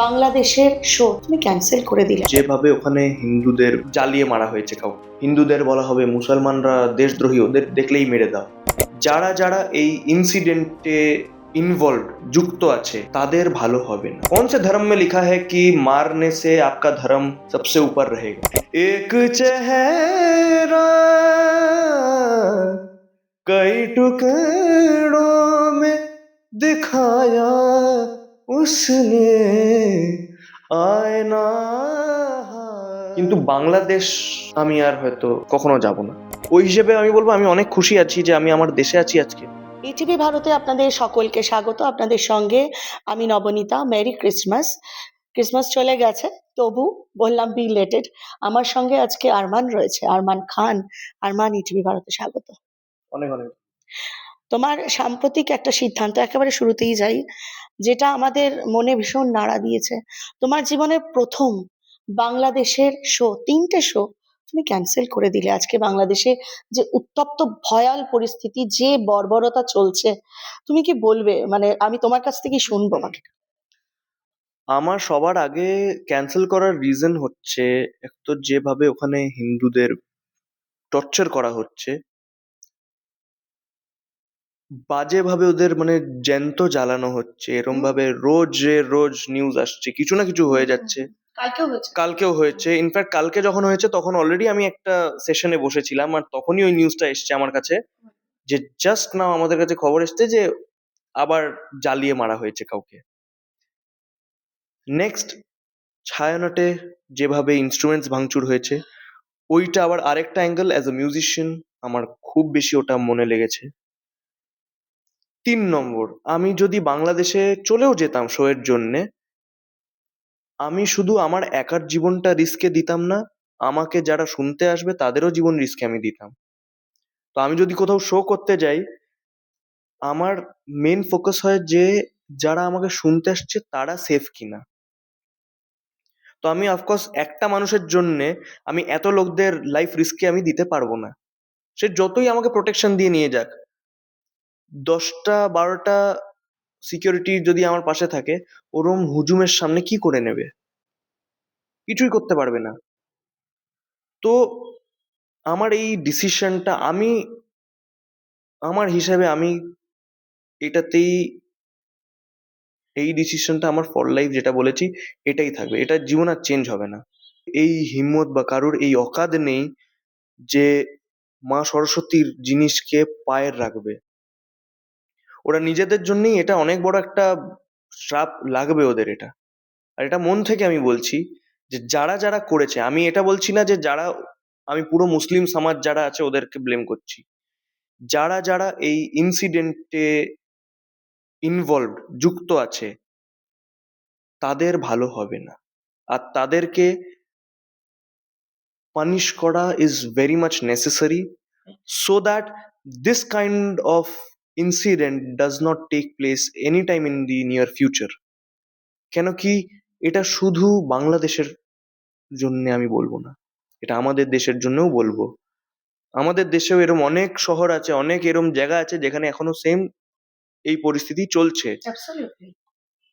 বাংলাদেশের শো তুমি ক্যান্সেল করে দিলে। যেভাবে ওখানে হিন্দুদের জ্বালিয়ে মারা হয়েছে, কাউ হিন্দুদের বলা হবে মুসলমানরা দেশদ্রোহী, ওদের দেখলেই মেরে দাও। যারা যারা এই ইনসিডেন্টে इन्वॉल्व যুক্ত আছে তাদের ভালো হবে না। कौन से धर्म में लिखा है कि मारने से आपका धर्म सबसे ऊपर रहेगा? एक चेहरा कई टुकड़ों में दिखाया उसने आईना। কিন্তু বাংলাদেশ আমি আর হয়তো কখনো যাব না। ওই হিসেবে আমি বলবো আমি অনেক খুশি আছি যে আমি আমার দেশে আছি আজকে। ইটিভি ভারতে আপনাদের সকলকে স্বাগত। আপনাদের সঙ্গে আমি নবনীতা। Merry Christmas. ক্রিসমাস চলে গেছে, তবু বললাম বি লেটেড। আমার সঙ্গে আজকে আরমান রয়েছে, আরমান খান। আরমান, ইটিভি ভারতে স্বাগত। অনেক অনেক তোমার সাম্প্রতিক একটা সিদ্ধান্ত, একেবারে শুরুতেই যাই, যেটা আমাদের মনে ভীষণ নাড়া দিয়েছে। তোমার জীবনের প্রথম বাংলাদেশের শো, 3টে শো তুমি ক্যান্সেল করে দিলে। আজকে বাংলাদেশে যে উত্তপ্ত ভয়াল পরিস্থিতি, যে বর্বরতা চলছে, তুমি কি বলবে? মানে আমি তোমার কাছ থেকেই শুনবো। আমার সবার আগে ক্যান্সেল করার রিজন হচ্ছে, এক তো যেভাবে ওখানে হিন্দুদের টর্চার করা হচ্ছে, বাজেভাবে ওদের মানে জ্যান্ত জ্বালানো হচ্ছে, এরম ভাবে রোজ নিউজ আসছে, কিছু না কিছু হয়ে যাচ্ছে। কালকেও হয়েছে, ইনফ্যাক্ট কালকে যখন হয়েছে তখন অলরেডি আমি একটা সেশনে বসেছিলাম, আর তখনই ওই নিউজটা এসছে আমার কাছে, যে জাস্ট নাও আমাদের কাছে খবর এসছে যে আবার জ্বালিয়ে মারা হয়েছে কাউকে। নেক্সট ছায়ানটে যেভাবে ইনস্ট্রুমেন্টস ভাঙচুর হয়েছে, ওইটা আবার আরেকটা অ্যাঙ্গেল। অ্যাজ এ মিউজিশিয়ান আমার খুব বেশি ওটা মনে লেগেছে। 3 নম্বর, আমি যদি বাংলাদেশে চলেও যেতাম শো এর জন্যে, আমি শুধু আমার একার জীবনটা রিস্কে দিতাম না, আমাকে যারা শুনতে আসবে তাদেরও জীবন রিস্কে আমি দিতাম। তো আমি যদি কোথাও শো করতে যাই, আমার মেন ফোকাস হয় যে যারা আমাকে শুনতে আসছে তারা সেফ কিনা। তো আমি অফকোর্স একটা মানুষের জন্যে আমি এত লোকদের লাইফ রিস্কে আমি দিতে পারবো না। সে যতই আমাকে প্রোটেকশন দিয়ে নিয়ে যাক, 10টা 12টা সিকিউরিটি যদি আমার পাশে থাকে, ওরম হুজুমের সামনে কি করে নেবে? কিছুই করতে পারবে না। তো আমার এই ডিসিশনটা, আমি আমার হিসাবে আমি এটাতেই, এই ডিসিশনটা আমার ফর লাইফ যেটা বলেছি এটাই থাকবে, এটা জীবন আর চেঞ্জ হবে না। এই হিম্মত বা কারুর এই অকাদ নেই যে মা সরস্বতীর জিনিসকে পায়ের রাখবে। ওরা নিজেদের জন্যই, এটা অনেক বড় একটা শ্রাপ লাগবে ওদের এটা। আর এটা মন থেকে আমি বলছি, যে যারা যারা করেছে, আমি এটা বলছি না যে যারা, আমি পুরো মুসলিম সমাজ যারা আছে ওদেরকে ব্লেম করছি। যারা যারা এই ইনসিডেন্টে ইনভলভ যুক্ত আছে তাদের ভালো হবে না, আর তাদেরকে পানিশ করা is very much necessary, so that this kind of incident does not take place anytime in the near future. কেন কি, এটা শুধু বাংলাদেশের জন্য আমি বলবো না, এটা আমাদের দেশের জন্যও বলবো। আমাদের দেশেও এরম অনেক শহর আছে, অনেক এরম জায়গা আছে যেখানে এখনো সেম এই পরিস্থিতি চলছে।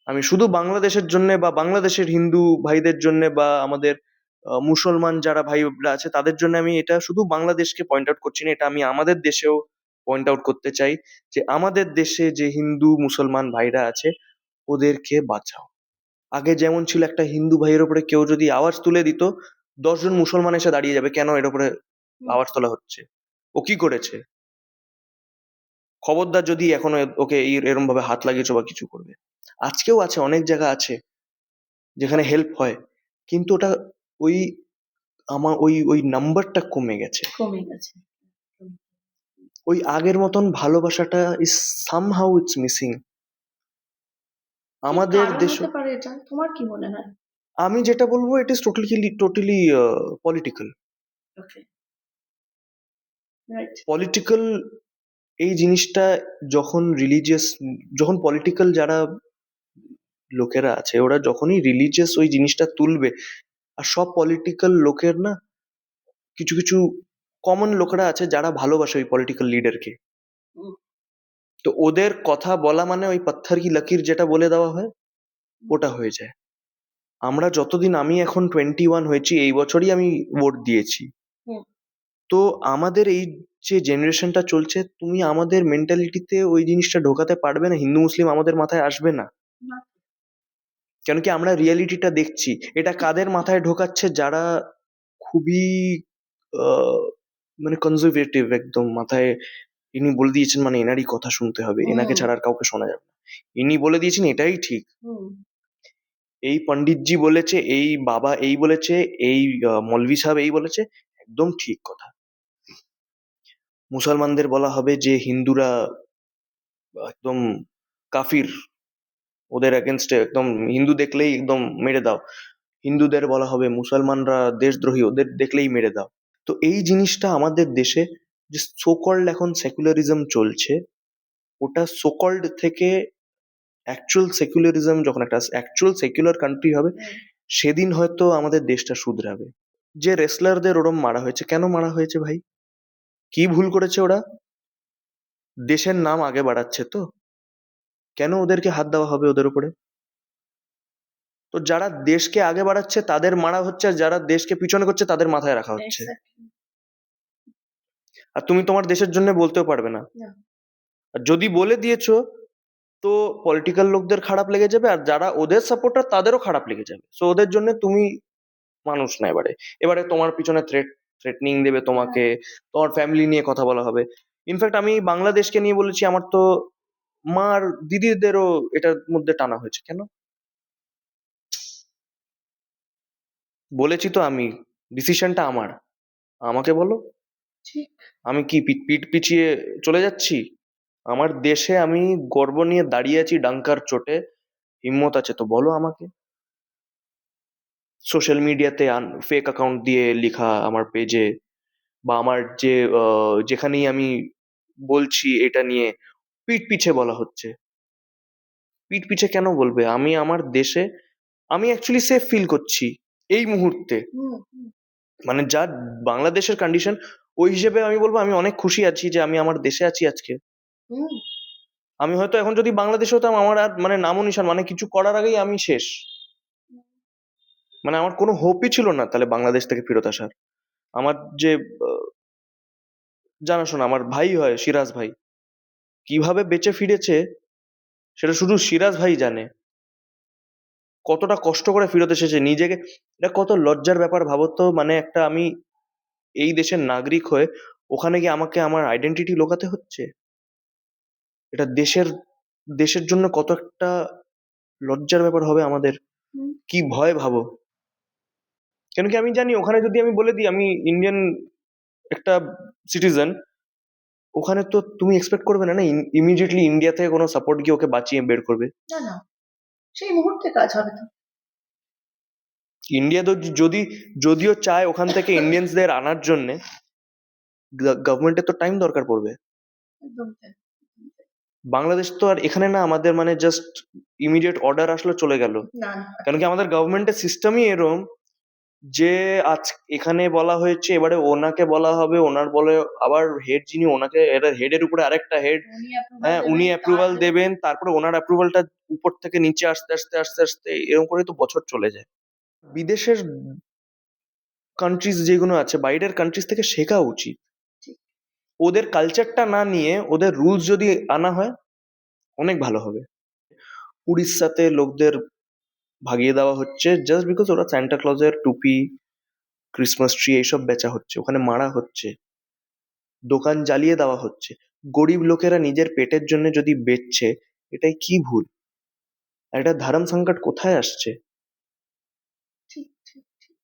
আমি শুধু বাংলাদেশের জন্য বা বাংলাদেশের হিন্দু ভাইদের জন্য বা আমাদের মুসলমান যারা ভাইরা আছে তাদের জন্য আমি এটা শুধু বাংলাদেশকে পয়েন্ট আউট করছি না, এটা আমি আমাদের দেশেও পয়েন্ট আউট করতে চাই, যে আমাদের দেশে যে হিন্দু মুসলমান ভাইরা আছে ওদেরকে বাঁচাও। আগে যেমন ছিল, একটা হিন্দু ভাইয়ের উপরে কেউ যদি আওয়াজ তুলে দিত, 10জন মুসলমান এসে দাঁড়িয়ে যাবে, কেন এর উপরে আওয়াজ তোলা হচ্ছে, ও কি করেছে, খবরদার যদি এখনো ওকে এরম ভাবে হাত লাগিয়েছো বা কিছু করবে। আজকেও আছে, অনেক জায়গা আছে যেখানে হেল্প হয়, কিন্তু ওটা ওই আমার ওই ওই নাম্বারটা কমে গেছে। ওই আগের মতন ভালোবাসাটা ইজ সামহাউ ইটস মিসিং আমাদের দেশ। তোমার কি মনে হয়? আমি যেটা বলবো, it is totally political. Political এই জিনিসটা, যখন রিলিজিয়াস, যখন পলিটিক্যাল যারা লোকেরা আছে ওরা যখনই রিলিজিয়াস ওই জিনিসটা তুলবে, আর সব পলিটিক্যাল লোকের না, কিছু কিছু কমন লোকেরা আছে যারা ভালোবাসে ওই পলিটিক্যাল লিডারকে, তো ওদের কথা বলা মানে ওই পাত্থর কি লকির যেটা বলে দেওয়া হয় ওটা হয়ে যায়। আমরা যতদিন, আমি এখন 21 হয়েছি, এই বছরই আমি ভোট দিয়েছি। হুম। তো আমাদের এই যে জেনারেশনটা চলছে, তুমি আমাদের মেন্টালিটিতে ওই জিনিসটা ঢোকাতে পারবে না, হিন্দু মুসলিম আমাদের মাথায় আসবে না। না। কেন কি আমরা রিয়েলিটিটা দেখছি। এটা কাদের মাথায় ঢোকাচ্ছে? যারা খুবই আহ, মানে কনজারভেটিভ একদম মাথায়, ইনি বলে দিয়েছেন মানে এনারই কথা শুনতে হবে, এনাকে ছাড়া আর কাউকে শোনা যাবে না, ইনি বলে দিয়েছেন এটাই ঠিক, হুম। এই পণ্ডিতজি বলেছে, এই বাবা এই বলেছে, এই মৌলভি সাহেব এই বলেছে, একদম ঠিক কথা। মুসলমানদের বলা হবে যে হিন্দুরা একদম কাফির, ওদের এগেনস্টে একদম, হিন্দু দেখলেই একদম মেরে দাও। হিন্দুদের বলা হবে মুসলমানরা দেশদ্রোহী, ওদের দেখলেই মেরে দাও। তো এই জিনিসটা আমাদের দেশে যে সোকল্ড এখন সেকুলারিজম চলছে, ওটা সোকল্ড থেকে অ্যাকচুয়াল সেকুলারিজম, যখন একটা অ্যাকচুয়াল সেকুলার কান্ট্রি হবে, সেদিন হয়তো আমাদের দেশটা শুধরাবে। যে রেসলারদের ওরম মারা হয়েছে, কেন মারা হয়েছে ভাই? কি ভুল করেছে ওরা? দেশের নাম আগে বাড়াচ্ছে তো, কেন ওদেরকে হাত দেওয়া হবে ওদের উপরে? তো যারা দেশকে আগে বাড়াচ্ছে তাদের মারা হচ্ছে, আর যারা দেশকে পিছনে করছে তাদের মাথায় রাখা হচ্ছে। Exactly. আর তুমি তোমার দেশের জন্য বলতেও পারবে না। না। আর যদি বলে দিয়েছো, তো পলিটিক্যাল লোকদের খারাপ লেগে যাবে, আর যারা ওদের সাপোর্টার তাদেরও খারাপ লেগে যাবে। সো ওদের জন্য তুমি মানুষ না। এবারে এবারে তোমার পিছনে থ্রেটনিং দেবে তোমাকে, তোমার ফ্যামিলি নিয়ে কথা বলা হবে। ইনফ্যাক্ট আমি বাংলাদেশকে নিয়ে বলেছি, আমার তো মার দিদিদেরও এটার মধ্যে টানা হয়েছে। কেন? বলেছি তো আমি, ডিসিশনটা আমার, আমাকে বলো। ঠিক। আমি কি পিঠ পিছিয়ে চলে যাচ্ছি? আমার দেশে আমি গর্ব নিয়ে দাঁড়িয়ে আছি ডাঙ্কার চোটে, হিম্মত আছে তো বলো আমাকে। সোশ্যাল মিডিয়াতে ফেক অ্যাকাউন্ট দিয়ে লেখা আমার পেজে, বা আমার যে যেখানেই আমি বলছি এটা নিয়ে, পিঠ পিছে বলা হচ্ছে। পিঠ পিছে কেন বলবে? আমি আমার দেশে, আমি অ্যাকচুয়ালি সেফ ফিল করছি এই মুহূর্তে। হুম, হুম, মানে যা বাংলাদেশের কন্ডিশন, ওই হিসেবে আমি বলবো আমি অনেক খুশি আছি যে আমি আমার দেশে আছি আজকে। হুম। আমি হয়তো এখন যদি বাংলাদেশে হতাম, আমার আর মানে নামও নিশান, মানে কিছু করার আগেই আমি শেষ। মানে আমার কোনো হোপই ছিল না তাহলে বাংলাদেশ থেকে ফেরত আসার। আমার যে জানাশোনা, আমার ভাই হয় সিরাজ ভাই, কিভাবে বেঁচে ফিরেছে সেটা শুধু সিরাজ ভাই জানে। কতটা কষ্ট করে ফেরত এসেছে নিজেকে, এটা কত লজ্জার ব্যাপার ভাবো তো। মানে একটা আমি এই দেশের নাগরিক হয়ে ওখানে গিয়ে আমাকে আমার আইডেন্টিটি লুকাতে হচ্ছে। এটা দেশের দেশের জন্য কত একটা লজ্জার ব্যাপার হবে আমাদের। হুম। কি ভয় ভাবো। কেন কি আমি জানি ওখানে যদি আমি বলে দিই আমি ইন্ডিয়ান একটা সিটিজেন, ওখানে তো তুমি এক্সপেক্ট করবে না না ইমিডিয়েটলি ইন্ডিয়া থেকে কোনো সাপোর্ট গিয়ে ওকে বাঁচিয়ে বের করবে। না, না। সেই মুহূর্তে কাজ হবে তো। ইন্ডিয়া তো যদিও চায় ওখান থেকে ইন্ডিয়ানসদের আনার জন্য, গভর্নমেন্টের তো টাইম দরকার পড়বে। একদম তাই। বাংলাদেশ তো আর এখানে না আমাদের মানে জাস্ট ইমিডিয়েট অর্ডার আসলো চলে গেল। না, না। কেন কি আমাদের গভর্নমেন্টের সিস্টেমই এরম যে আজ এখানে বলা হয়েছে, এবারে ওনাকে বলা হবে, ওনার বলে আবার হেড যিনি, ওনাকে এটা হেডের উপরে আরেকটা হেড, উনি approval হ্যাঁ উনি দেবেন, অ্যাপ্রুভাল তারপরে দেবেন, তারপরে ওনার অ্যাপ্রুভালটা উপর থেকে নিচে আস্তে আস্তে আস্তে আস্তে এরকম করেই তো বছর চলে যায়। বিদেশের কান্ট্রিজ যেগুলো আছে, বাইরের কান্ট্রিজ থেকে শেখা উচিত। ঠিক। ওদের কালচারটা না নিয়ে ওদের রুলস যদি আনা হয় অনেক ভালো হবে। উড়িষ্যাতে লোকদের ভাগিয়ে দেওয়া হচ্ছে জাস্ট বিকজ ওরা স্যান্টা ক্লজের টুপি, ক্রিসমাস ট্রি এইসব বেচা হচ্ছে, ওখানে মারা হচ্ছে, দোকান জ্বালিয়ে দেওয়া হচ্ছে। গরিব লোকেরা নিজের পেটের জন্য যদি বেচছে, এটাই কি ভুল? আর এটা ধর্ম সংকট কোথায় আসছে? ঠিক, ঠিক, ঠিক।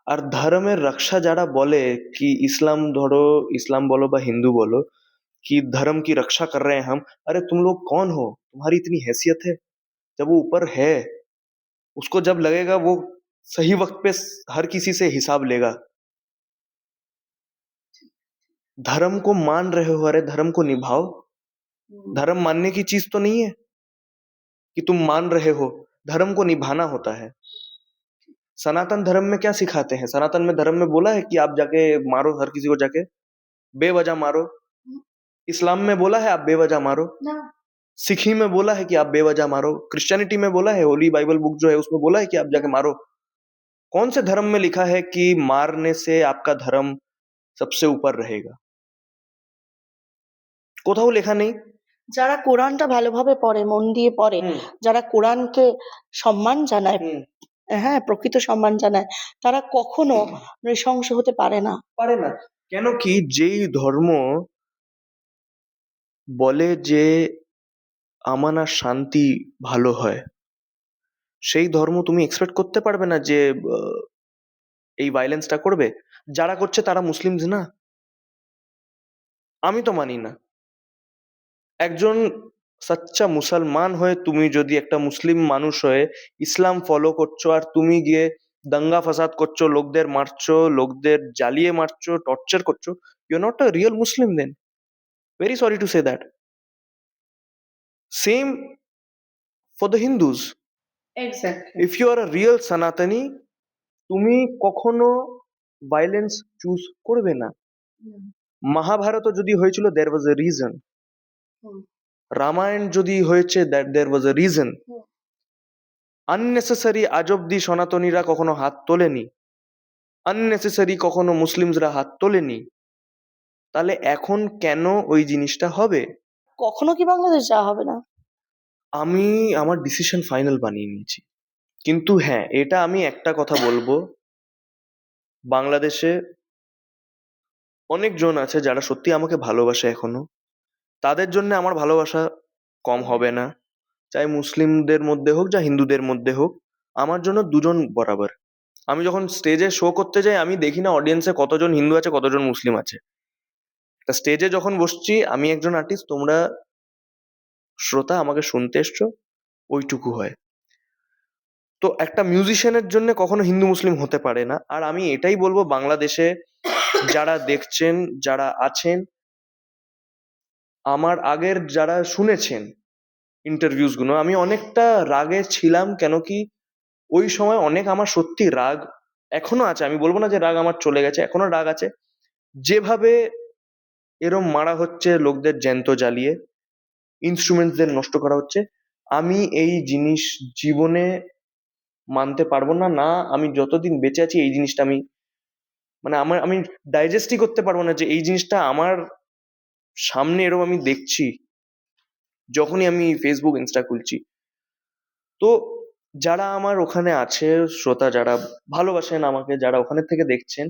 আর ধর্মের রক্ষা যারা বলে কি इस्लाम ধরো, इस्लाम बोलो বা हिंदू बोलो कि धर्म की रक्षा कर रहे हैं हम, अरे तुम लोग कौन हो? तुम्हारी इतनी हैसियत है? जब वो ऊपर है, उसको जब लगेगा वो सही वक्त पे हर किसी से हिसाब लेगा। धर्म को मान रहे हो, अरे धर्म को निभाओ। হুম। धर्म मानने की चीज तो नहीं है कि तुम मान रहे हो, धर्म को निभाना होता है। सनातन धर्म में क्या सिखाते हैं? सनातन में धर्म में बोला है कि आप जाके मारो हर किसी को, जाके बेवजह मारो। হুম। इस्लाम में बोला है आप बेवजह मारो। না। सिखी में बोला है कि आप बेवजह मारो, क्रिश्चियनिटी में बोला है, होली बाइबल बुक जो है उसमें बोला है कि आप जाके मारो। कौन से धर्म में लिखा है कि मारने से आपका धर्म सबसे ऊपर रहेगा? কোথাও লেখা নেই। যারা কোরআনটা ভালোভাবে পড়ে, মন দিয়ে পড়ে, হুম যারা কোরআনকে সম্মান জানায়, হুম হ্যাঁ, প্রকৃত সম্মান জানায়, তারা কখনো নৃশংস হতে পারে না। পারে না। কেন কি যেই ধর্ম বলে যে আমান আর শান্তি ভালো হয়, সেই ধর্ম তুমি এক্সপেক্ট করতে পারবে না যে এই ভায়োলেন্সটা করবে। যারা করছে তারা মুসলিমস না। আমি তো মানি না। একজন সাচ্চা মুসলমান হয়ে তুমি যদি একটা মুসলিম মানুষ হয়ে ইসলাম ফলো করছো আর তুমি গিয়ে দাঙ্গা ফাসাদ করছো, লোকদের মারছো, লোকদের জ্বালিয়ে মারছো, টর্চার করছো, you are not a real Muslim then. Very sorry to say that. Same for the Hindus. Exactly. If you are a real Sanatani, তুমি কখনো ভায়োলেন্স চুজ করবে না। মহাভারতও যদি হয়েছিল দেয়ার ওয়াজ এ রিজন। রামায়ণ যদি হয়েছে দেয়ার ওয়াজ এ রিজন। আননেসেসারি আজ অব্দি সনাতনীরা কখনো হাত তোলেনি, আননেসেসারি কখনো মুসলিমসরা হাত তোলেনি। তাহলে এখন কেন ওই জিনিসটা হবে? কখনো কি বাংলাদেশ যাওয়া হবে না? আমি আমার ডিসিশন ফাইনাল বানিয়ে নিয়েছি। কিন্তু হ্যাঁ, এটা আমি একটা কথা বলবো, বাংলাদেশে অনেকজন আছে যারা সত্যি আমাকে ভালোবাসে এখনো। তাদের জন্য আমার ভালোবাসা কম হবে না। চাই মুসলিমদের মধ্যে হোক, যা হিন্দুদের মধ্যে হোক, আমার জন্য দুজন বরাবর। আমি যখন স্টেজে শো করতে যাই আমি দেখি না অডিয়েন্সে কতজন হিন্দু আছে কতজন মুসলিম আছে। তা স্টেজে যখন বসছি আমি একজন আর্টিস্ট, তোমরা শ্রোতা আমাকে শুনতে এসছো, ওইটুকু হয়। তো একটা মিউজিশিয়ানের জন্য কখনো হিন্দু মুসলিম হতে পারে না। আর আমি এটাই বলবো বাংলাদেশে যারা দেখছেন, যারা আছেন, আমার আগের যারা শুনেছেন ইন্টারভিউস গুলো, আমি অনেকটা রাগে ছিলাম। কেন কি ওই সময় অনেক আমার সত্যি রাগ এখনো আছে। আমি বলবো না যে রাগ আমার চলে গেছে, এখনো রাগ আছে। যেভাবে এরম মারা হচ্ছে লোকদের জ্যান্ত জ্বালিয়ে, ইনস্ট্রুমেন্টসদের নষ্ট করা হচ্ছে, আমি এই জিনিস জীবনে মানতে পারবো না। না, আমি যতদিন বেঁচে আছি এই জিনিসটা আমি মানে আমি ডাইজেস্টই করতে পারবো না যে এই জিনিসটা আমার সামনে এরকম আমি দেখছি যখনই আমি ফেসবুক ইনস্টা খুলছি। তো যারা আমার ওখানে আছে, শ্রোতা যারা ভালোবাসেন আমাকে, যারা ওখানে থেকে দেখছেন,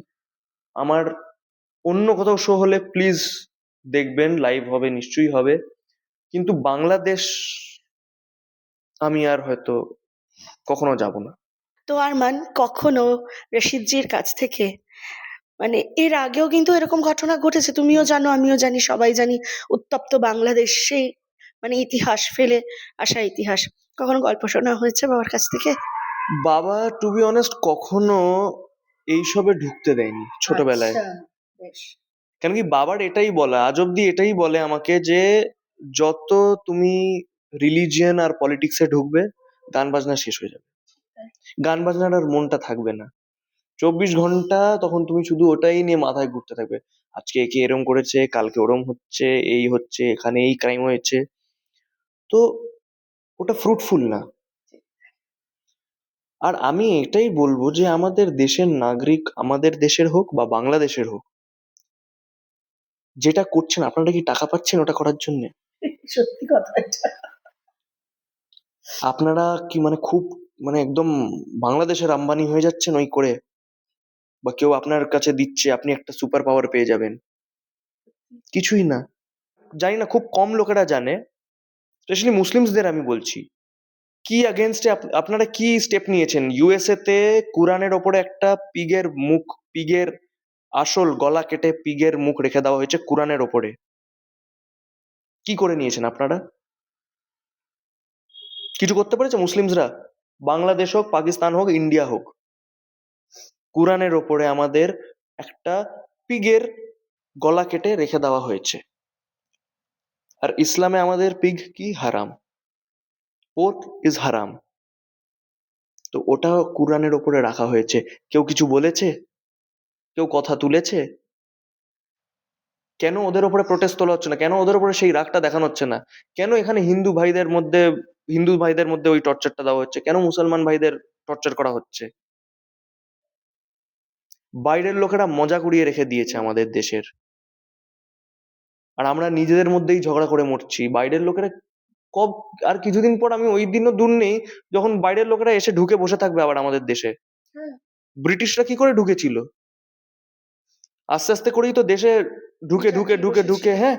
আমার অন্য কোথাও শো হলে প্লিজ দেখবেন, লাইভ হবে, নিশ্চয়ই হবে। কিন্তু বাংলাদেশ আমি আর হয়তো কখনো যাব না। তো আরমান, কখনো রশিদজির কাছ থেকে, মানে এর আগেও কিন্তু এরকম ঘটনা ঘটেছে, তুমিও জানো, আমিও জানি, সবাই জানি, উত্তপ্ত বাংলাদেশ, সেই মানে ইতিহাস ফেলে আসা ইতিহাস, কখনো গল্প শোনা হয়েছে বাবার কাছ থেকে? বাবা টু বি অনেস্ট কখনো এইসবে ঢুকতে দেয়নি ছোটবেলায়। আচ্ছা, বেশ। কেন কি বাবার এটাই বলা, আজ অব্দি এটাই বলে আমাকে যে যত তুমি রিলিজিয়ন আর পলিটিক্সে ঢুকবে গান বাজনা শেষ হয়ে যাবে, গান বাজনার আর মনটা থাকবে না। 24 ঘন্টা তখন তুমি শুধু ওটাই নিয়ে মাথায় ঘুরতে থাকবে। আজকে একে এরম করেছে, কালকে ওরম হচ্ছে, এই হচ্ছে, এখানে এই ক্রাইম হয়েছে। তো ওটা ফ্রুটফুল না। আর আমি এটাই বলবো যে আমাদের দেশের নাগরিক, আমাদের দেশের হোক বা বাংলাদেশের হোক, যেটা করছেন আপনারা কি টাকা পাচ্ছেন ওটা করার জন্য? সত্যি কথা এটা। আপনারা কি মানে খুব মানে একদম বাংলাদেশের আম্বানি হয়ে যাচ্ছেন ওই করে? বা কেউ আপনার কাছে দিচ্ছে আপনি একটা সুপার পাওয়ার পেয়ে যাবেন? কিছুই না। জানি না, খুব কম লোকেরা জানে, স্পেশালি মুসলিমসদের আমি বলছি। কি এগেনস্টে আপনারা কি স্টেপ নিয়েছেন? ইউএসএ তে কুরআনের ওপরে একটা পিগের আসল গলা কেটে পিগের মুখ রেখে দেওয়া হয়েছে কুরআনের ওপরে। কি করে নিয়েছেন আপনারা? কিছু করতে পেরেছে মুসলিমসরা? বাংলাদেশ হোক, পাকিস্তান হোক, ইন্ডিয়া হোক, কুরআনের ওপরে আমাদের একটা পিগের গলা কেটে রেখে দেওয়া হয়েছে। আর ইসলামে আমাদের পিগ কি হারাম, পোর্ক ইজ হারাম। তো ওটা কুরআনের ওপরে রাখা হয়েছে। কেউ কিছু বলেছে? কেউ কথা তুলেছে? কেন ওদের ওপরে প্রোটেস্ট তোলা হচ্ছে না? কেন ওদের ওপরে সেই রাগটা দেখানো হচ্ছে না? কেন এখানে হিন্দু ভাইদের মধ্যে ওই টর্চারটা দেওয়া হচ্ছে? কেন মুসলমান ভাইদের টর্চার করা হচ্ছে? বাইরের লোকেরা মজা করিয়ে রেখে দিয়েছে আমাদের দেশের, আর আমরা নিজেদের মধ্যেই ঝগড়া করে মরছি। বাইরের লোকেরা কব আর কিছুদিন পর, আমি ওই দিনও দূর নেই যখন বাইরের লোকেরা এসে ঢুকে বসে থাকবে আবার আমাদের দেশে। হ্যাঁ, ব্রিটিশরা কি করে ঢুকেছিল? আস্তে আস্তে করেই তো দেশে ঢুকে ঢুকে চাকরি ঢুকে ঢুকে, বসেছিল। হ্যাঁ।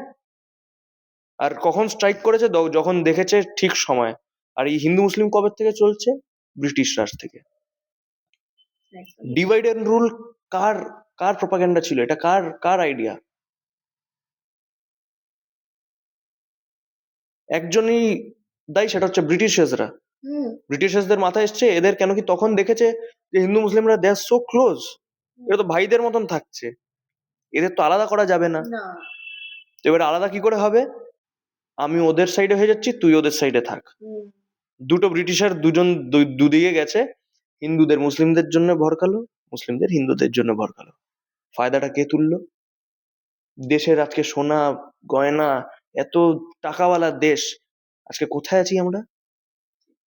আর কখন স্ট্রাইক করেছে? যখন দেখেছে ঠিক সময়। আর এই হিন্দু মুসলিম কবে থেকে চলছে? ব্রিটিশ রাজ থেকে। একদমই। ডিভাইড এন্ড রুল কার কার প্রপাগ্যান্ডা ছিল? এটা কার কার আইডিয়া? একজনই দায়ী, সেটা হচ্ছে ব্রিটিশার্সরা। হুম, ব্রিটিশার্সদের মাথায় এসছে এদের, কেন কি তখন দেখেছে যে হিন্দু মুসলিমরা দে আর সো ক্লোজ, এরা তো ভাইদের মতন থাকছে, এদের তো আলাদা করা যাবে না। না। তো এবার আলাদা কি করে হবে? আমি ওদের সাইডে হয়ে যাচ্ছি, তুই ওদের সাইডে থাক। হুম, দুটো ব্রিটিশার দুদিকে গেছে, হিন্দুদের মুসলিমদের জন্য ভরকালো, মুসলিমদের হিন্দুদের জন্য ভরকালো। ফায়দাটা কে তুললো? দেশের আজকে সোনা গয়না, এত টাকাওয়ালা দেশ, আজকে কোথায় আছি আমরা?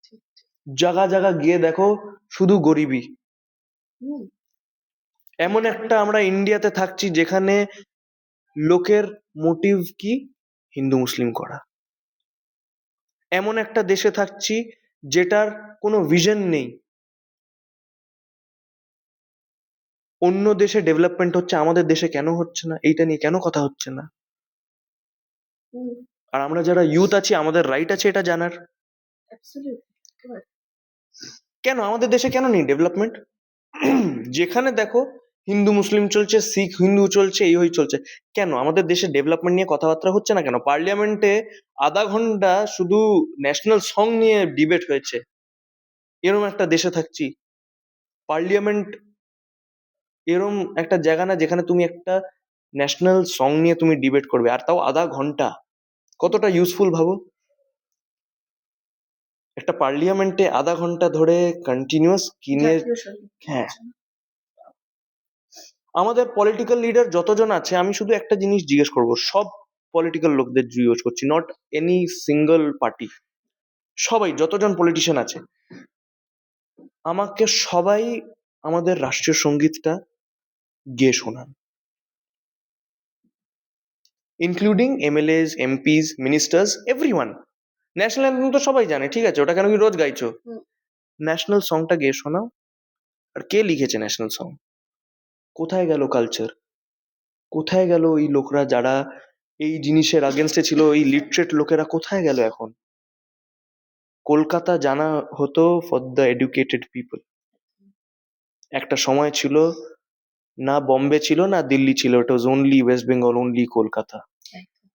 ঠিক, ঠিক। জায়গা জায়গা গিয়ে দেখো শুধু গরিবি। হুম, এমন একটা আমরা ইন্ডিয়াতে থাকছি যেখানে লোকের মোটিভ কি? হিন্দু মুসলিম করা। এমন একটা দেশে থাকছি যেটার কোনো ভিশন নেই। অন্য দেশে ডেভেলপমেন্ট হচ্ছে, আমাদের দেশে কেন হচ্ছে না? এইটা নিয়ে কেন কথা হচ্ছে না? হুম, আর আমরা যারা ইউথ আছি, আমাদের রাইট আছে এটা জানার। অ্যাবসলিউটলি। একেবারে। কেন আমাদের দেশে কেন নেই ডেভেলপমেন্ট? যেখানে দেখো হিন্দু মুসলিম চলছে, শিখ হিন্দু চলছে, এই হই চলছে। কেন আমাদের দেশে ডেভেলপমেন্ট নিয়ে কথাবার্তা হচ্ছে না কেন? পার্লামেন্টে আধা ঘন্টা শুধু ন্যাশনাল সং নিয়ে ডিবেট হয়েছে। এরম একটা দেশে থাকছি। পার্লামেন্ট এরম একটা জায়গা না যেখানে তুমি একটা ন্যাশনাল সং নিয়ে তুমি ডিবেট করবে, আর তাও আধা ঘন্টা। কতটা ইউজফুল ভাবো? একটা পার্লামেন্টে আধা ঘন্টা ধরে কন্টিনিউয়াস কি নিয়ে? জাতীয় সঙ্গীত হ্যাঁ, গাইছেন। আমাদের পলিটিক্যাল লিডার যতজন আছে, আমি শুধু একটা জিনিস জিজ্ঞেস করব, সব পলিটিক্যাল লোকদের জিজ্ঞেস করছি, নট এনি সিঙ্গল পার্টি, সবাই যতজন পলিটিশিয়ান আছে, আমাকে সবাই আমাদের রাষ্ট্রীয় সঙ্গীতটা গেয়ে শোনান, including MLS, MPs, ministers, everyone. National anthem তো সবাই জানে, ঠিক আছে, ওটা কেন কি রোজ গাইছো? হুম, ন্যাশনাল সংটা গেয়ে শোনাও। আর কে লিখেছে ন্যাশনাল সং? কোথায় গেল কালচার? কোথায় গেল ওই লোকরা যারা এই জিনিসের আগেনস্টে ছিল? ওই লিটারেট লোকেরা কোথায় গেল এখন? কলকাতা জানা হতো ফর দ্য এডুকেটেড পিপল। একটা সময় ছিল, না বম্বে ছিল না দিল্লি ছিল, it was only West Bengal, only Kolkata, একদম।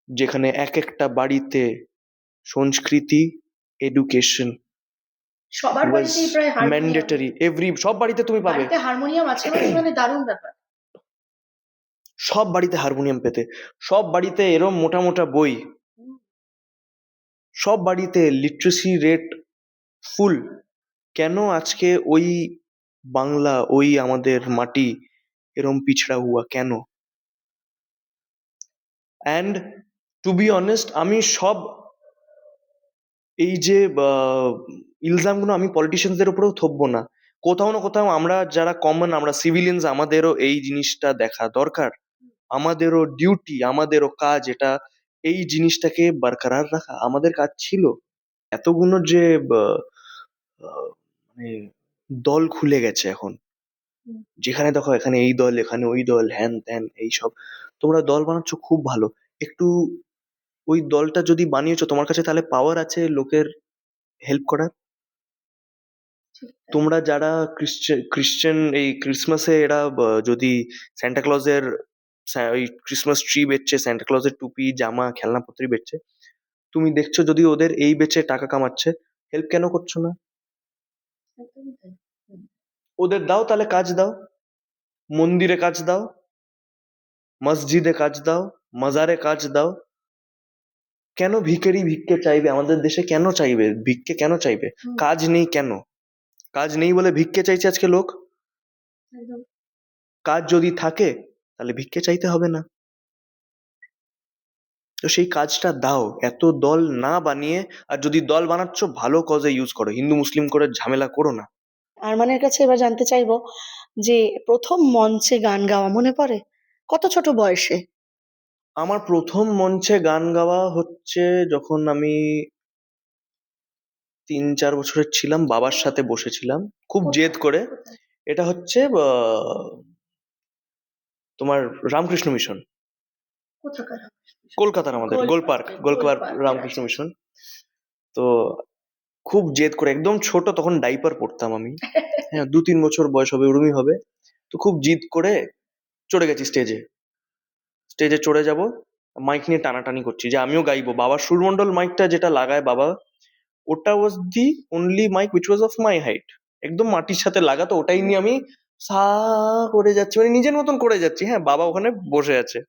যেখানে এক একটা বাড়িতে সংস্কৃতি, এডুকেশন সবার ওয়াজ বাড়িতেই প্রায় হারমোনিয়াম। ম্যান্ডেটরি। সব বাড়িতে তুমি পাবে। বাড়িতে হারমোনিয়াম আছে মানে দারুণ ব্যাপার। সব বাড়িতে হারমোনিয়াম পেতে, সব বাড়িতে এরম মোটা মোটা বই, হুম, সব বাড়িতে লিটারেসি রেট ফুল। কেন আজকে ওই বাংলা, ওই আমাদের মাটি এরম পিছড়া হুয়া কেন? অ্যান্ড টু বি অনেস্ট, আমি সব এই যে ইলজামগুলো আমি পলিটিশিয়ানদের উপরেও থপবো না। কোথাও না কোথাও আমরা যারা কমন, আমরা সিভিলিয়ানস, আমাদেরও এই জিনিসটা দেখা দরকার। আমাদেরও ডিউটি, আমাদেরও কাজ এটা, এই জিনিসটাকে বরকরার রাখা আমাদের কাজ ছিল। এতগুলো যে আহ, মানে দল খুলে গেছে এখন, হুম, যেখানে দেখো এখানে এই দল, এখানে ওই দল, হ্যান ত্যান এইসব। তোমরা দল বানাচ্ছ খুব ভালো, একটু ওই দলটা যদি বানিয়েছো তোমার কাছে, তাহলে পাওয়ার আছে লোকের হেল্প করার। ঠিক তাই। তোমরা যারা ক্রিশ্চিয়ান এই ক্রিসমাসে এরা যদি স্যান্টা ক্লজের ওই ক্রিসমাস ট্রি বেচছে, স্যান্টা ক্লজের টুপি, জামা, খেলনাপত্র বেচছে, তুমি দেখছো যদি ওদের এই বেচে টাকা কামাচ্ছে, হেল্প কেন করছো না? একদমই তাই। হুম, ওদের দাও, তাহলে কাজ দাও, মন্দিরে কাজ দাও, মসজিদে কাজ দাও, মাজারে কাজ দাও। কেন ভিখারি ভিক্ষে চাইবে আমাদের দেশে? কেন চাইবে ভিক্ষে? কেন চাইবে? হুম, কাজ নেই কেন? কাজ নেই বলে ভিক্ষে চাইছে আজকে লোক। একদম। কাজ যদি থাকে তাহলে ভিক্ষে চাইতে হবে না। তো সেই কাজটা দাও, এত দল না বানিয়ে। আর যদি দল বানাচ্ছ ভালো কজে ইউজ করো, হিন্দু মুসলিম করে ঝামেলা করো না। আরমানের কাছে এবার জানতে চাইবো যে প্রথম মঞ্চে গান গাওয়া মনে পড়ে? কত ছোট বয়সে? আমার প্রথম মঞ্চে গান গাওয়া হচ্ছে যখন আমি 3-4 বছরের ছিলাম, বাবার সাথে বসেছিলাম খুব জেদ করে। এটা হচ্ছে তোমার রামকৃষ্ণ মিশন, কোথাকার? কলকাতার, আমাদের গোলপার্ক রামকৃষ্ণ মিশন। তো খুব জেদ করে, একদম ছোট তখন, ডাইপার পরতাম আমি, হ্যাঁ 2-3 বছর বয়স হবে, ওরমই হবে। তো খুব জিদ করে চড়ে গেছি স্টেজে। স্টেজে চড়ে যাব, মাইক নিয়ে টানাটানি করছি যে আমিও গাইবো। বাবার সুরমণ্ডল মাইকটা যেটা লাগায় বাবা, ওটা was the only mike which was of my height, একদম মাটির সাথে লাগাতো। ওটাই নিয়ে আমি সা করে যাচ্ছি, মানে নিজের মতন করে যাচ্ছি। হ্যাঁ, বাবা ওখানে বসে আছে।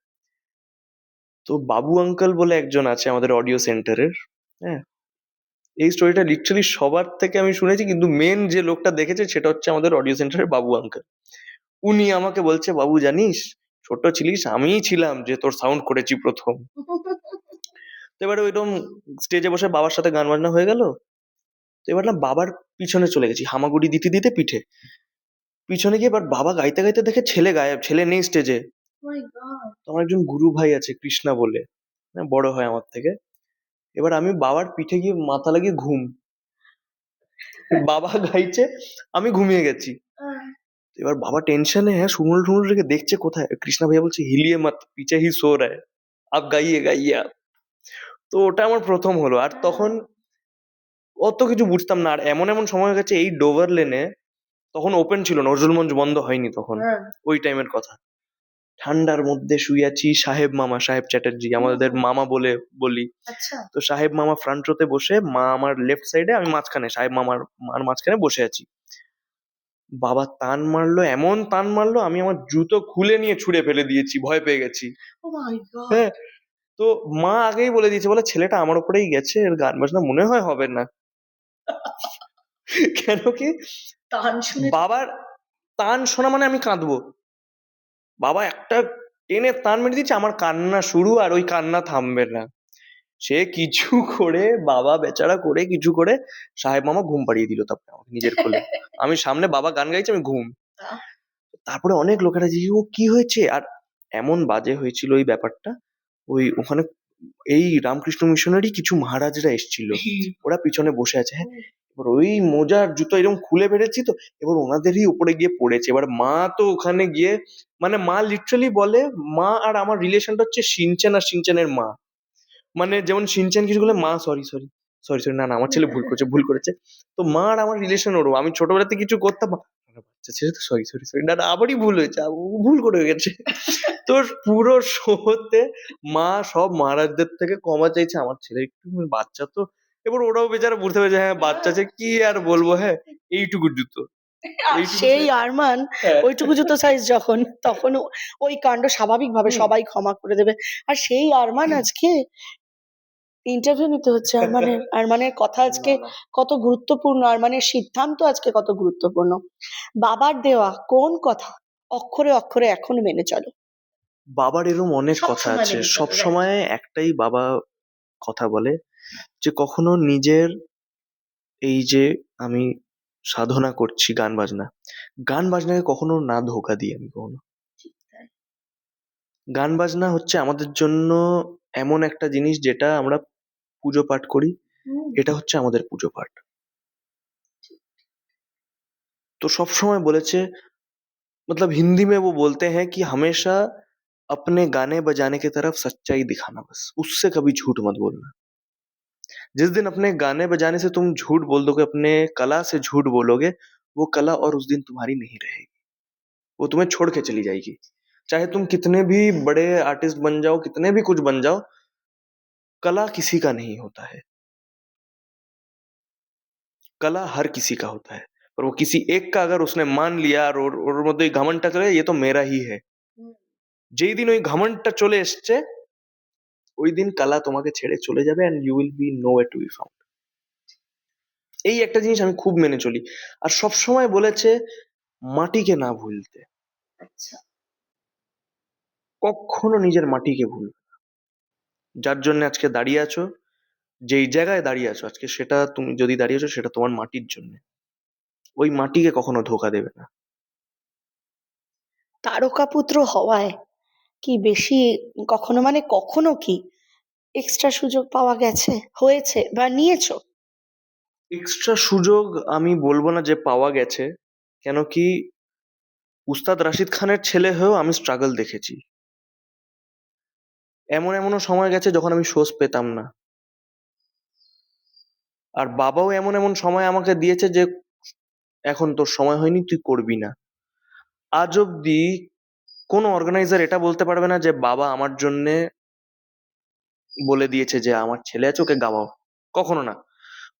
তো বাবু আঙ্কেল বলে একজন আছে আমাদের অডিও সেন্টারের, হ্যাঁ, এই স্টোরিটা লিটারালি সবার থেকে আমি শুনেছি, কিন্তু মেন যে লোকটা দেখেছে সেটা হচ্ছে আমাদের অডিও সেন্টারের বাবু আঙ্কেল। উনি আমাকে বলছে, বাবু জানিস, ছোট ছিলিস, আমিই ছিলাম যে তোর সাউন্ড করেছি প্রথম। তো এবারে ওইরকম স্টেজে বসে বাবার সাথে গান বাজনা হয়ে গেল। তো এবার না বাবার পিছনে চলে গেছি, হামাগুড়ি দিতে দিতে পিঠে পিছনে গিয়ে, এবার বাবা গাইতে গাইতে দেখে ছেলে গায়েব, ছেলে নেই স্টেজে। তো আমার একজন গুরু ভাই আছে কৃষ্ণা বলে, হ্যাঁ, বড় হয় আমার থেকে। এবার আমি বাবার পিঠে গিয়ে মাথা লাগিয়ে ঘুম, বাবা গাইছে, আমি ঘুমিয়ে গেছি। এবার বাবা টেনশনে, হ্যাঁ, সুমুল টুমুল রেখে দেখছে কোথায়। কৃষ্ণা ভাইয়া বলছে, হিলিয়ে মত, পিছে হি সো রা হ্যায়, আপ গাইয়ে গাইয়ে আপ। তো ওটা আমার প্রথম হলো। আর তখন অত কিছু বুঝতাম না। আর এমন এমন সময় গেছে, এই ডোভার লেনে তখন ওপেন ছিল, নজরুল মঞ্চ বন্ধ হয়নি তখন, ওই টাইমের কথা। ঠান্ডার মধ্যে শুয়ে আছি, সাহেব মামা, সাহেব চ্যাটার্জি আমাদের মামা বলে বলি। তো সাহেব মামা ফ্রন্ট রোতে বসে, মা আমার লেফট সাইডে, আমি মাঝখানে, সাহেব মার মাঝখানে বসে আছি। বাবা তান মারলো, এমন তান মারলো, আমি আমার জুতো খুলে নিয়ে ছুঁড়ে ফেলে দিয়েছি, ভয় পেয়ে গেছি। হ্যাঁ, তো মা আগেই বলে দিয়েছে, বলে ছেলেটা আমার উপরেই গেছে, এর গান বাজনা মনে হয় হবে না। কেন কি, বাবার তান শোনা মানে আমি কাঁদবো। বাবা একটা টেনে তান মেরে দিচ্ছে, আমার কান্না শুরু, আর ওই কান্না থামবে না। সে কিছু করে, বাবা বেচারা করে কিছু করে, সাহেব মামা ঘুম পাড়িয়ে দিল তারপরে আমাকে নিজের কোলে। আমি সামনে, বাবা গান গাইছে, আমি ঘুম। তারপরে অনেক লোকেরা জিজ্ঞেস, ও কি হয়েছে? আর এমন বাজে হয়েছিল ওই ব্যাপারটা, ওই ওখানে এই রামকৃষ্ণ মিশনেরই কিছু মহারাজরা এসেছিল, ওরা পিছনে বসে আছে, হ্যাঁ। এবার ওই মোজার জুতো এরকম খুলে ফেলেছি, তো এবার ওনাদেরই উপরে গিয়ে পড়েছে। এবার মা তো ওখানে গিয়ে, মানে মা লিটারালি বলে, মা আর আমার রিলেশনটা হচ্ছে শিনচেন আর শিনচেনের মা। মানে যেমন শিনচেন কিছু বলে, মা সরি সরি সরি সরি, না না আমার ছেলে ভুল করেছে। তো মা আর আমার রিলেশন ওরও, আমি ছোটবেলাতে কিছু করতাম, বাচ্চা ছেলে তো সরি সরি সরি, না না আবারই ভুল হয়েছে, ভুল করে গেছে। তো পুরো শোতে মা সব মহারাজদের থেকে ক্ষমা চাইছে, আমার ছেলে একটু বাচ্চা তো। এবার ওরাও বেচারা বুঝতে পেরেছে, হ্যাঁ বাচ্চা আছে, কি আর বলবো, হ্যাঁ এইটুকু জুতো, এইটুকু সেই size। আরমান হ্যাঁ। ওইটুকু জুতো সাইজ যখন, তখন ওই কাণ্ড স্বাভাবিকভাবে সবাই ক্ষমা করে দেবে। আর সেই আরমান আজকে ইন্টারভিউ নিতে হচ্ছে আরমানের। আরমানের কথা আজকে না, না। কত গুরুত্বপূর্ণ, আরমানের সিদ্ধান্ত আজকে কত গুরুত্বপূর্ণ। বাবার দেওয়া কোন কথা অক্ষরে অক্ষরে এখন মেনে চলো? বাবার এরম অনেক কথা সবসময় আছে, মেনে চলো, সব right? সময় একটাই বাবা কথা বলে, যে কখনো নিজের, এই যে আমি সাধনা করছি গান বাজনা, গান বাজনাকে কখনো না ধোঁকা দিই আমি কখনো। গান বাজনা হচ্ছে আমাদের জন্য এমন একটা জিনিস, যেটা আমরা পুজো পাঠ করি, এটা হচ্ছে আমাদের পুজো পাঠ। তো সব সময় বলেছে, मतलब हिंदी में वो बोलते हैं कि हमेशा अपने गाने बजाने की तरफ सच्चाई दिखाना, बस उससे कभी झूठ मत बोलना। जिस दिन अपने गाने बजाने से तुम झूठ बोल दोगे, अपने कला से झूठ बोलोगे, वो कला और उस दिन तुम्हारी नहीं रहेगी, वो तुम्हें छोड़ के चली जाएगी। चाहे तुम कितने भी बड़े आर्टिस्ट बन जाओ, कितने भी कुछ बन जाओ, कला किसी का नहीं होता है, कला हर किसी का होता है। पर वो किसी एक का अगर उसने मान लिया, और ওর মধ্যে ওই ঘামন্ডটা চলে, ये तो मेरा ही है, যেই দিন ওই ঘামন্ডটা চলে এসছে, ওই দিন কালা তোমাকে ছেড়ে চলে যাবে, and you will be nowhere to be found। এই একটা জিনিস আমি খুব মেনে চলি। আর সব সময় বলেছে মাটিকে না ভুলতে। কখনো নিজের মাটিকে ভুলবে না। যার জন্য আজকে দাঁড়িয়ে আছো, যেই জায়গায় দাঁড়িয়ে আছো আজকে, সেটা তুমি যদি দাঁড়িয়ে আছো সেটা তোমার মাটির জন্য। ওই মাটিকে কখনো ধোকা দেবে না। তারকাপুত্র হওয়ায় কি বেশি কখনো মানে কখনো কি এক্সট্রা সুযোগ পাওয়া গেছে, হয়েছে বা নিয়েছো? এক্সট্রা সুযোগ আমি বলবো না যে পাওয়া গেছে, কেন কি উস্তাদ রাশিদ খানের ছেলে হয়েও আমি স্ট্রাগল দেখেছি। এমন এমনও সময় গেছে যখন আমি সোর্স পেতাম না। আর বাবাও এমন এমন সময় আমাকে দিয়েছে যে এখন তোর সময় হয়নি, তুই করবি না। আজ অব্দি কোনো অর্গানাইজার এটা বলতে পারবে না যে বাবা আমার জন্যে বলে দিয়েছে যে আমার ছেলে আছে, ওকে গাওয়াও। কখনো না।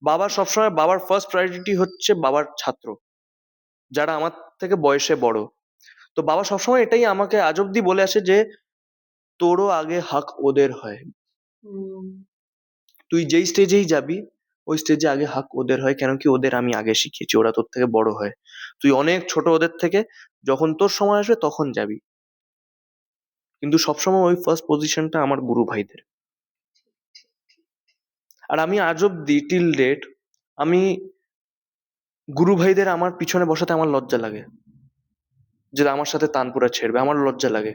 বাবার সবসময়, বাবার ফার্স্ট প্রায়োরিটি হচ্ছে বাবার ছাত্র, যারা আমার থেকে বয়সে বড়। তো বাবা সবসময় এটাই আমাকে আজ অব্দি বলে আসে যে তোরও আগে হক ওদের হয়। তুই যেই স্টেজেই যাবি, ওই স্টেজে আগে হক ওদের হয়, কেন কি ওদের আমি আগে শিখিয়েছি, ওরা তোর থেকে বড় হয়। তুই অনেক ছোট ওদের থেকে, যখন তোর সময় আসবে তখন যাবি। কিন্তু সবসময় ওই ফার্স্ট পজিশনটা আমার গুরু ভাইদের। আর আমি আজ অব্দি টিল ডেট, আমি গুরু ভাইদের আমার পিছনে বসাতে আমার লজ্জা লাগে, যে আমার সাথে তানপুরা ছেড়বে, আমার লজ্জা লাগে।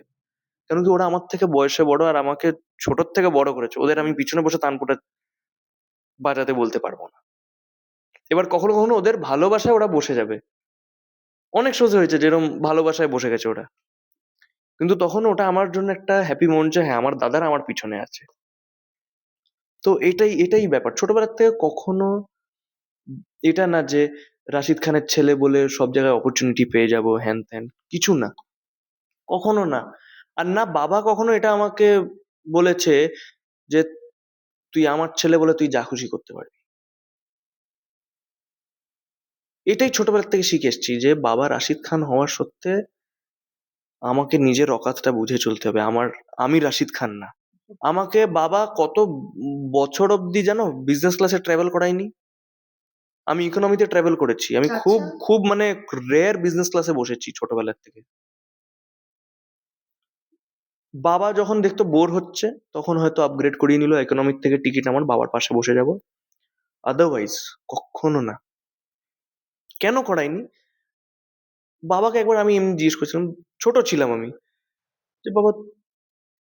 কেন কি ওরা আমার থেকে বয়সে বড়, আর আমাকে ছোটর থেকে বড় করেছে, ওদের আমি পিছনে বসে তানপুরা বাজাতে বলতে পারবো না। এবার কখনো কখনো ওদের ভালোবাসায় ওরা বসে যাবে, অনেক সোজা হয়েছে যেরকম ভালোবাসায় বসে গেছে ওরা। কিন্তু তখন ওটা আমার জন্য একটা হ্যাপি মোমেন্ট যে হ্যাঁ, আমার দাদারা আমার পিছনে আছে। তো এটাই এটাই ব্যাপার, ছোটবেলার থেকে কখনো এটা না যে রাশিদ খানের ছেলে বলে সব জায়গায় অপরচুনিটি পেয়ে যাব, হ্যান ত্যান কিছু না, কখনো না। আর না বাবা কখনো এটা আমাকে বলেছে যে তুই আমার ছেলে বলে তুই যা খুশি করতে পারবি। এটাই ছোটবেলা থেকে শিখে এসেছি যে বাবা রাশিদ খান হওয়ার সত্ত্বে আমাকে নিজের অকাতটা বুঝে চলতে হবে। আমি রাশিদ খান না। আমাকে বাবা কত বছর অব্দি জানো বিজনেস ক্লাসে ট্রাভেল করায়নি। আমি ইকোনমিতে ট্রাভেল করেছি। আমি খুব আচ্ছা। খুব মানে রেয়ার বিজনেস ক্লাসে বসেছি ছোটবেলার থেকে। বাবা যখন দেখতো বোর হচ্ছে তখন হয়তো আপগ্রেড করিয়ে নিল, ইকোনমিক থেকে টিকিট আমার বাবার পাশে বসে যাব। আদারওয়াইজ কখনো না। কেন করায়নি? বাবাকে একবার আমি এমনি জিজ্ঞেস করছিলাম, ছোট ছিলাম আমি, যে বাবা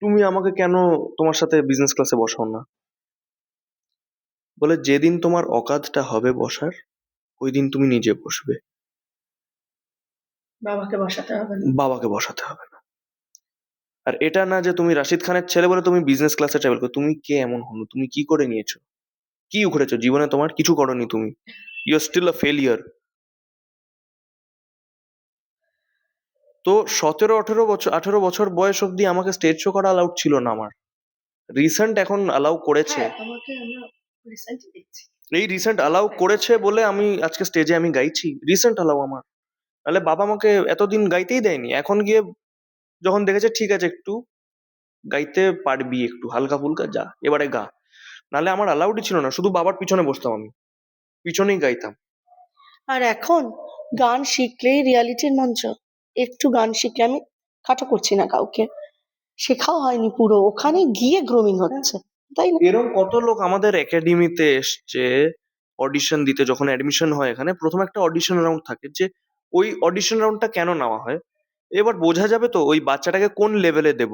তুমি আমাকে কেন তোমার সাথে বিজনেস ক্লাসে বসাও না? বলে যেদিন তোমার অকাতটা হবে বসার, ওই দিন তুমি নিজে বসবে, বাবাকে বসাতে হবে না। বাবাকে বসাতে হবে না। আর এটা না যে তুমি রাশিদ খানের ছেলে বলে তুমি বিজনেস ক্লাসে ট্রাভেল করো। তুমি কে এমন হলো? তুমি কি করে নিয়েছো? কি উখড়েছো জীবনে? তোমার কিছু করোনি তুমি। You are still a failure. তো 17 18 বছর 18 বছর বয়স অব্দি আমাকে স্টেজ শো করা অ্যালাউড ছিল না আমার। রিসেন্ট এখন অ্যালাউ করেছে। হ্যাঁ, তোমাকে আমরা রিসেন্টলি দেখছি। এই রিসেন্ট অ্যালাউ করেছে বলে আমি আজকে স্টেজে আমি গাইছি। রিসেন্ট অ্যালাউ আমার। নাহলে বাবা আমাকে এতদিন গাইতেই দেয়নি। এখন গিয়ে যখন দেখেছে ঠিক আছে একটু গাইতে পারবি, একটু হালকা ফুলকা যা এবারে গা। নাহলে আমার অ্যালাউডই ছিল না, শুধু বাবার পিছনে বসতাম আমি, পিছনেই গাইতাম। আর এখন গান শিখলেই রিয়ালিটির মঞ্চ। একটু গান শিখলে, আমি খাটো করছি না কাউকে, শেখাও হয়নি পুরো, ওখানে গিয়ে গ্রোমিং হচ্ছে, তাই না? এরকম কত লোক আমাদের একাডেমিতে এসছে অডিশন দিতে। যখন অ্যাডমিশন হয় এখানে প্রথম একটা অডিশন রাউন্ড থাকে, যে ওই অডিশন রাউন্ডটা কেন নেওয়া হয়, এবার বোঝা যাবে তো ওই বাচ্চাটাকে কোন লেভেলে দেব।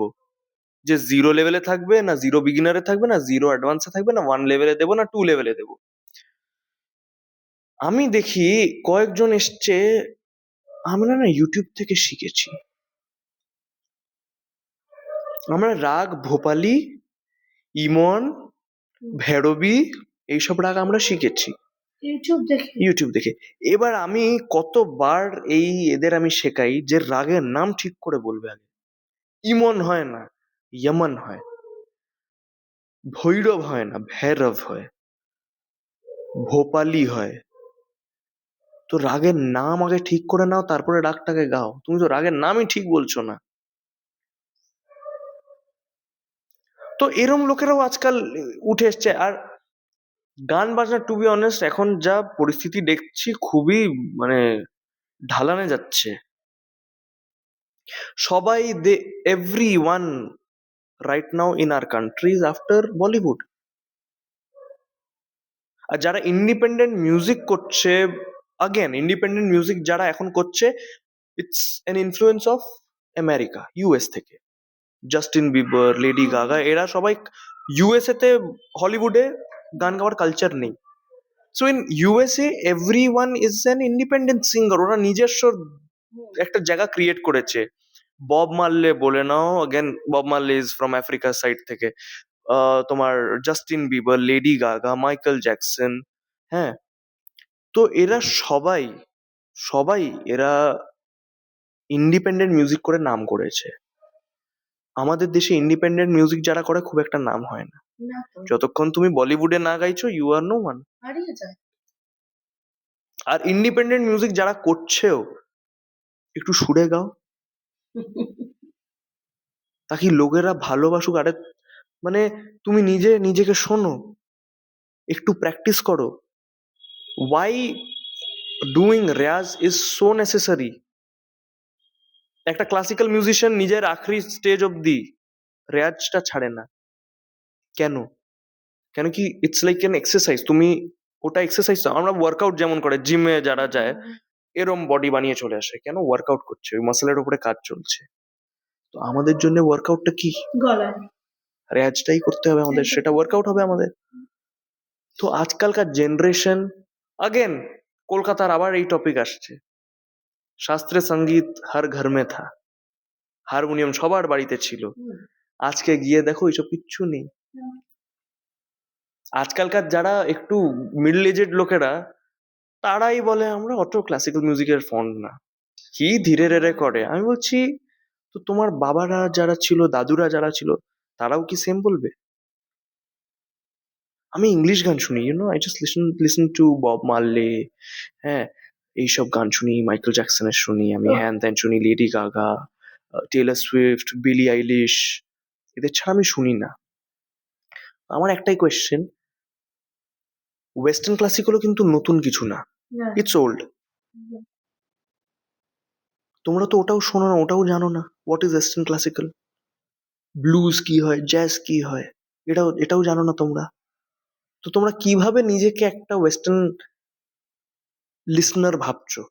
যে জিরো লেভেলে থাকবে, না জিরো বিগিনারে থাকবে, না জিরো অ্যাডভান্সে থাকবে, না ওয়ান লেভেলে দেবো, না টু লেভেলে দেবো। আমি দেখি কয়েকজন এসছে, আমরা না ইউটিউব থেকে শিখেছি। আমরা রাগ ভোপালি, ইমন, ভৈরবী, এইসব রাগ আমরা শিখেছি ইউটিউব দেখে। ইউটিউব দেখে। এবার আমি কতবার এদের আমি শেখাই যে রাগের নাম ঠিক করে বলবে আগে। ইমন হয় না, ইয়মন হয়। ভৈরব হয় না, ভৈরব হয়। ভোপালি হয়। তো রাগের নাম আগে ঠিক করে নাও, তারপরে রাগটাকে গাও। তুমি তো রাগের নামই ঠিক বলছো না। তো এরম লোকেরাও আজকাল উঠে এসছে। আর গান বাজনা টু বি অনেস্ট এখন যা পরিস্থিতি দেখছি খুবই মানে ঢালানে যাচ্ছে। সবাই everyone right now in our country is after Bollywood. আর যারা ইন্ডিপেন্ডেন্ট মিউজিক করছে, again ইন্ডিপেন্ডেন্ট মিউজিক যারা এখন করছে, it's an influence of America, US থেকে। জাস্টিন বিবার, লেডি গাগা, এরা সবাই ইউএসএ তে, হলিউডে গান গাওয়ার কালচার নেই। So in USA every one is an independent singer, ওরা নিজস্ব একটা জায়গা ক্রিয়েট করেছে। বব মার্লে বলে নাও, again Bob Marley is from আফ্রিকার সাইড থেকে। তোমার Justin Bieber, lady Gaga, Michael Jackson, হ্যাঁ। তো এরা সবাই সবাই এরা ইন্ডিপেন্ডেন্ট মিউজিক করে নাম করেছে। আমাদের দেশে ইন্ডিপেন্ডেন্ট মিউজিক যারা করে খুব একটা নাম হয় না। না তো, যতক্ষণ তুমি বলিউডে না গাইছো, ইউ আর নো ওয়ান। হারিয়ে যায়। আর ইন্ডিপেন্ডেন্ট মিউজিক যারা করছেও, একটু সুরে গাও, তাকে লোকেরা ভালোবাসুক। আরে মানে তুমি নিজে নিজেকে শোনো, একটু প্র্যাকটিস করো। Why doing riyaz is so necessary. একটা ক্লাসিক্যাল মিউজিশিয়ান নিজের আখরি স্টেজ অব্দি রেয়াজটা ছাড়ে না। কেন? কেন কি ইটস লাইক এন এক্সারসাইজ। তুমি ওটা এক্সারসাইজ, আমরা ওয়ার্কআউট যেমন করে জিমে যারা যায় এরম বডি বানিয়ে চলে আসে, কেন? ওয়ার্কআউট করছে, ওই মাসেলের উপরে কাজ চলছে। তো আমাদের জন্য ওয়ার্কআউটটা কি? গলায়। রেয়াজটাই করতে হবে আমাদের, সেটা ওয়ার্কআউট হবে আমাদের। তো আজকালকার জেনারেশন, আগেন কলকাতার আবার এই টপিক আসছে, শাস্ত্রীয় সঙ্গীত হর ঘর মে থা, হারমোনিয়াম সবার বাড়িতে ছিল। আজকে গিয়ে দেখো এইসব কিচ্ছু নেই। আজকালকার যারা একটু মিডল এজেড লোকেরা, তারাই বলে আমরা অত ক্লাসিক্যাল মিউজিকের ফন্ড না, কি ধীরে ধীরে করে। আমি বলছি, তো তোমার বাবারা যারা ছিল, দাদুরা যারা ছিল, তারাও কি সেম বলবে? আমি ইংলিশ গান শুনি, I just listen to Bob Marley, হ্যাঁ, এইসব গান শুনি, মাইকেল জ্যাকসনের শুনি আমি, হ্যান ত্যান শুনি, লেডি গাগা, টেলর সুইফট, বিলি আইলিশ, এদের ছাড়া আমি শুনি না। আমার একটাই কোয়েশ্চেন, ওয়েস্টার্ন ক্লাসিক্যালও কিন্তু নতুন কিছু না, ইটস ওল্ড। তোমরা তো ওটাও শোনো না, ওটাও জানো না what is western classical, blues কি হয়, জ্যাজ কি হয়, এটাও এটাও জানো না তোমরা। তো তোমরা কিভাবে নিজেকে একটা ওয়েস্টার্ন লিসনার ভাবছো?